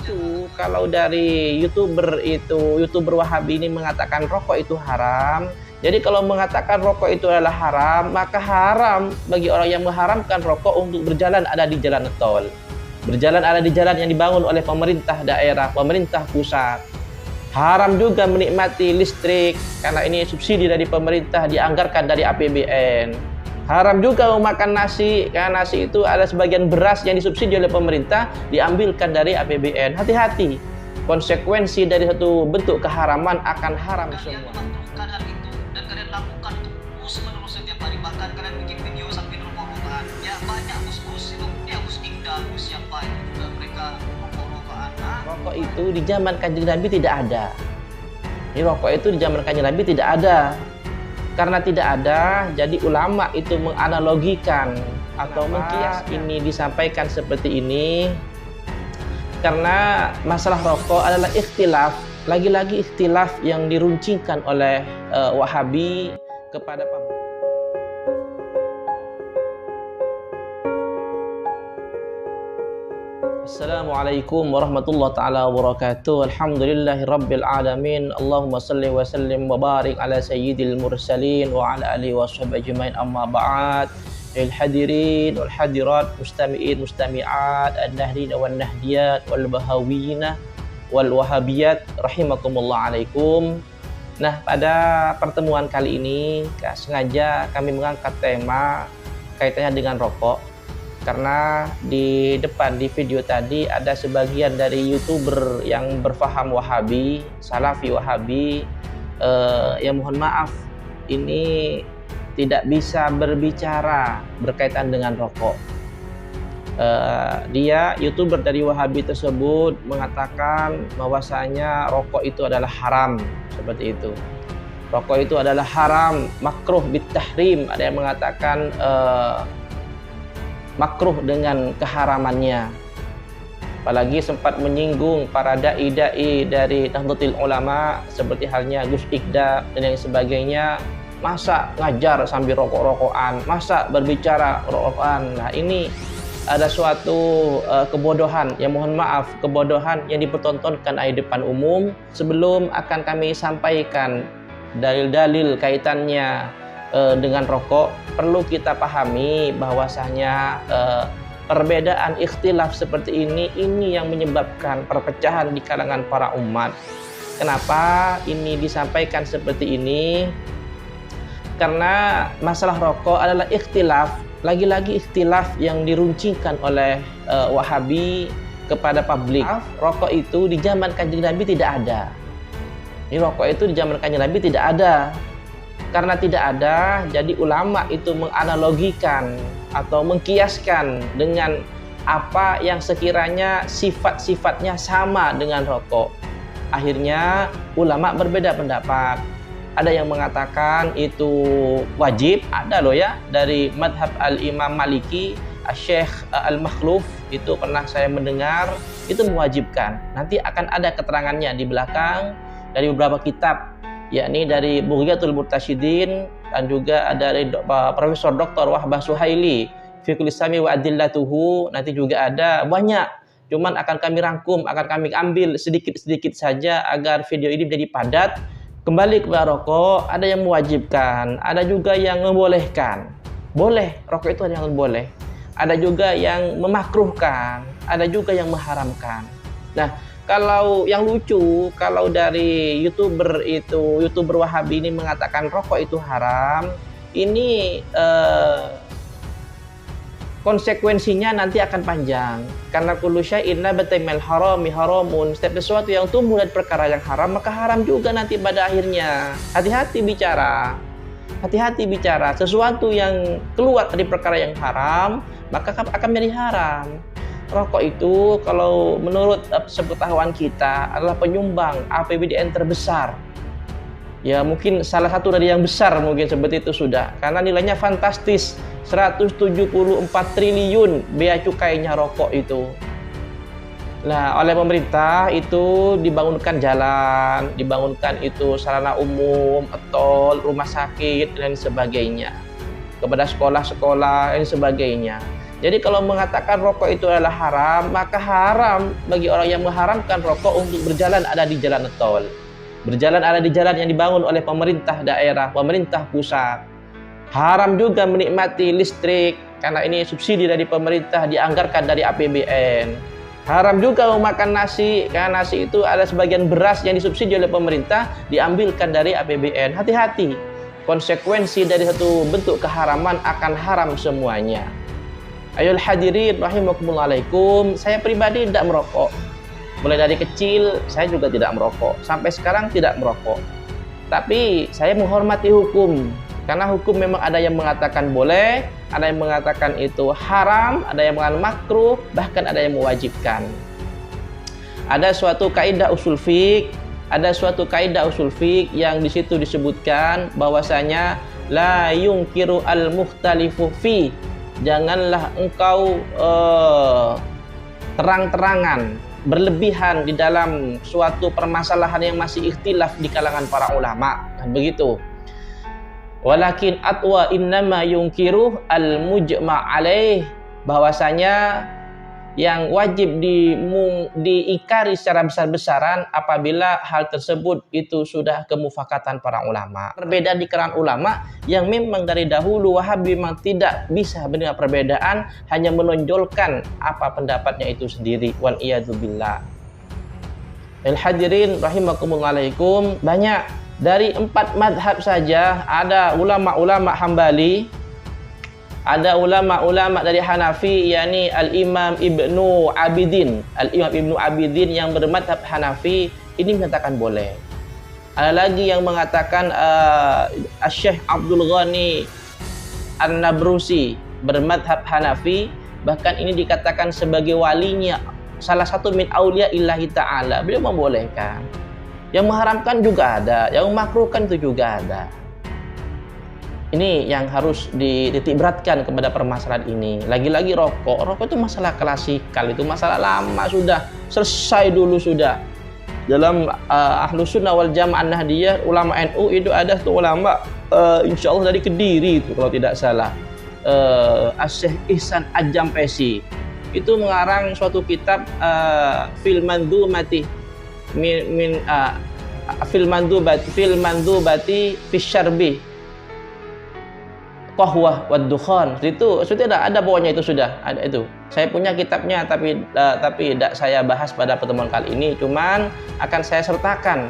lucu kalau dari YouTuber Wahabi ini mengatakan rokok itu haram. Jadi kalau mengatakan rokok itu adalah haram, maka haram bagi orang yang mengharamkan rokok untuk berjalan ada di jalan tol. Berjalan ada di jalan yang dibangun oleh pemerintah daerah, pemerintah pusat. Haram juga menikmati listrik karena ini subsidi dari pemerintah dianggarkan dari APBN. Haram juga memakan nasi karena nasi itu ada sebagian beras yang disubsidi oleh pemerintah diambilkan dari APBN. Hati-hati, konsekuensi dari satu bentuk keharaman akan haram semua. Kalian hal itu dan kalian lakukan terus-menerus setiap hari, bahkan kalian bikin video sambil rokok-rokokan. Ya banyak bos-bos itu, ya bos Iqdal, bos siapa itu juga mereka rokok-rokokan. Rokok itu di zaman Kanjeng Nabi tidak ada. Ini rokok itu di zaman Kanjeng Nabi tidak ada. Karena tidak ada, jadi ulama itu menganalogikan atau mengkias ini disampaikan seperti ini. Karena masalah rokok adalah ikhtilaf, lagi-lagi ikhtilaf yang diruncingkan oleh Wahabi kepada publik. Assalamualaikum warahmatullahi taala wabarakatuh. Alhamdulillahi rabbil alamin. Allahumma salli wa sallim wa barik ala sayyidil mursalin wa ala alihi wa sahbihi ajmain, amma ba'd. Lil hadirin wal hadirat, mustami'in mustami'at, an-nahdin wan nahdiyat wal bahawiyina wal wahabiyat rahimakumullah alaikum. Nah, pada pertemuan kali ini sengaja kami mengangkat tema kaitannya dengan rokok. Karena di depan di video tadi ada sebagian dari YouTuber yang berfaham Wahabi, Salafi Wahabi, yang mohon maaf ini tidak bisa berbicara berkaitan dengan rokok. Dia YouTuber dari Wahabi tersebut mengatakan bahwasanya rokok itu adalah haram, seperti itu. Rokok itu adalah haram, makruh bitahrim. Ada yang mengatakan makruh dengan keharamannya. Apalagi sempat menyinggung para dai-dai dari Nahdlatul Ulama seperti halnya Gus Iqdal dan yang sebagainya. Masa ngajar sambil rokok-rokokan, masa berbicara rokokan. Nah, ini ada suatu kebodohan, yang mohon maaf, kebodohan yang dipertontonkan di depan umum. Sebelum akan kami sampaikan dalil-dalil kaitannya dengan rokok, perlu kita pahami bahwasanya perbedaan ikhtilaf seperti ini yang menyebabkan perpecahan di kalangan para umat. Kenapa ini disampaikan seperti ini? Karena masalah rokok adalah ikhtilaf, lagi-lagi ikhtilaf yang diruncingkan oleh Wahabi kepada publik. Rokok itu di zaman Kanjeng Nabi tidak ada. Ini rokok itu di zaman Kanjeng Nabi tidak ada. Karena tidak ada, jadi ulama itu menganalogikan atau mengkiaskan dengan apa yang sekiranya sifat-sifatnya sama dengan rokok. Akhirnya ulama berbeda pendapat. Ada yang mengatakan itu wajib, ada loh ya, dari madhab al-Imam Maliki, Syekh Al-Makhluf, itu pernah saya mendengar, itu mewajibkan. Nanti akan ada keterangannya di belakang dari beberapa kitab, yakni dari Bughyatul Murtasyidin dan juga ada dari Profesor Dr. Wahbah Suhaili, Fiqhul Islami wa Adillatuhu. Nanti juga ada banyak, cuman akan kami rangkum, akan kami ambil sedikit-sedikit saja agar video ini menjadi padat. Kembali kepada rokok, ada yang mewajibkan, ada juga yang membolehkan. Boleh, rokok itu ada yang boleh. Ada juga yang memakruhkan, ada juga yang mengharamkan. Nah, kalau yang lucu, kalau dari YouTuber Wahabi ini mengatakan rokok itu haram, ini konsekuensinya nanti akan panjang. Karena kullu syai'in nabata minal harami haramun. Setiap sesuatu yang tumbuh dari perkara yang haram, maka haram juga nanti pada akhirnya. Hati-hati bicara. Hati-hati bicara. Sesuatu yang keluar dari perkara yang haram, maka akan menjadi haram. Rokok itu kalau menurut sepengetahuan kita adalah penyumbang APBN terbesar. Ya mungkin salah satu dari yang besar mungkin seperti itu sudah. Karena nilainya fantastis, 174 triliun bea cukainya rokok itu. Nah, oleh pemerintah itu dibangunkan jalan, dibangunkan itu sarana umum, tol, rumah sakit dan sebagainya. Kepada sekolah-sekolah dan sebagainya. Jadi kalau mengatakan rokok itu adalah haram, maka haram bagi orang yang mengharamkan rokok untuk berjalan ada di jalan tol. Berjalan ada di jalan yang dibangun oleh pemerintah daerah, pemerintah pusat. Haram juga menikmati listrik, karena ini subsidi dari pemerintah dianggarkan dari APBN. Haram juga memakan nasi, karena nasi itu ada sebagian beras yang disubsidi oleh pemerintah diambilkan dari APBN. Hati-hati, konsekuensi dari satu bentuk keharaman akan haram semuanya. Ayol hadirin rahimakumullah, saya pribadi tidak merokok. Mulai dari kecil saya juga tidak merokok, sampai sekarang tidak merokok. Tapi saya menghormati hukum, karena hukum memang ada yang mengatakan boleh, ada yang mengatakan itu haram, ada yang mengatakan makruh, bahkan ada yang mewajibkan. Ada suatu kaidah usul fiqh, yang di situ disebutkan bahwasanya la yungkiru al-mukhtalifu fi. Janganlah engkau terang-terangan berlebihan di dalam suatu permasalahan yang masih ikhtilaf di kalangan para ulama, kan begitu. Walakin atwa innama yungkiru al-mujma' alaih, bahwasanya yang wajib diingkari secara besar-besaran apabila hal tersebut itu sudah kemufakatan para ulama. Perbedaan di kalangan ulama yang memang dari dahulu Wahabi memang tidak bisa menerima perbedaan, hanya menonjolkan apa pendapatnya itu sendiri. Wal iyadzubillah. Al-hadirin rahimakumullah, banyak dari 4 madhab saja ada ulama-ulama Hambali, ada ulama-ulama dari Hanafi, yakni Al-Imam Ibnu Abidin. Al-Imam Ibnu Abidin yang bermadhab Hanafi ini menyatakan boleh. Ada lagi yang mengatakan Syekh Abdul Ghani An-Nabrusi bermadhab Hanafi, bahkan ini dikatakan sebagai walinya, salah satu min aulia illahi ta'ala. Beliau membolehkan. Yang mengharamkan juga ada, yang memakruhkan itu juga ada. Ini yang harus dititik beratkan kepada permasalahan ini. Lagi-lagi rokok itu masalah klasikal, itu masalah lama sudah, selesai dulu sudah. Dalam Ahlus Sunnah wal Jamaah Nahdiyah, ulama NU itu ada tuh ulama insya Allah dari Kediri itu kalau tidak salah, Syekh Ihsan Ad-Jampesi itu mengarang suatu kitab fil mandhumati fi syarbi qahwah wad dukhan. Itu sudah ada bawahnya, itu sudah ada itu. Saya punya kitabnya tapi tidak saya bahas pada pertemuan kali ini, cuman akan saya sertakan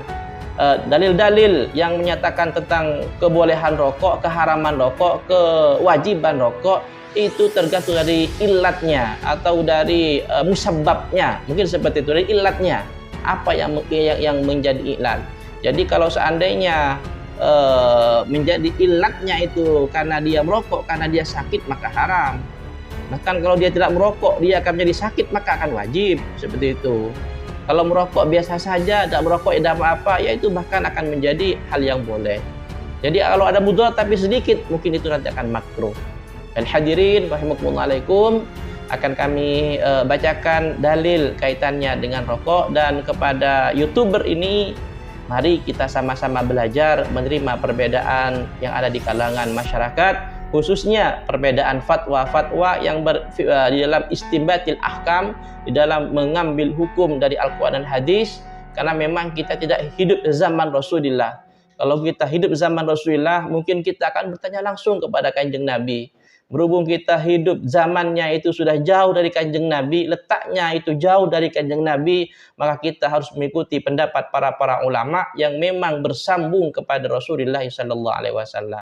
dalil-dalil yang menyatakan tentang kebolehan rokok, keharaman rokok, kewajiban rokok. Itu tergantung dari ilatnya atau dari musabbabnya, mungkin seperti itu, dari ilatnya apa yang menjadi ilat. Jadi kalau seandainya menjadi ilatnya itu karena dia merokok, karena dia sakit, maka haram. Bahkan kalau dia tidak merokok, dia akan menjadi sakit, maka akan wajib, seperti itu. Kalau merokok biasa saja, tidak merokok tidak apa-apa, ya itu bahkan akan menjadi hal yang boleh. Jadi kalau ada mudarat tapi sedikit, mungkin itu nanti akan makruh. Al-hadirin rahimakumullah, akan kami bacakan dalil kaitannya dengan rokok. Dan kepada YouTuber ini, mari kita sama-sama belajar menerima perbedaan yang ada di kalangan masyarakat, khususnya perbedaan fatwa-fatwa yang di dalam istinbatil ahkam, di dalam mengambil hukum dari Al-Quran dan hadis, karena memang kita tidak hidup zaman Rasulullah. Kalau kita hidup zaman Rasulullah, mungkin kita akan bertanya langsung kepada Kanjeng Nabi. Berhubung kita hidup zamannya itu sudah jauh dari Kanjeng Nabi, letaknya itu jauh dari Kanjeng Nabi, maka kita harus mengikuti pendapat para ulama yang memang bersambung kepada Rasulullah sallallahu alaihi wasallam.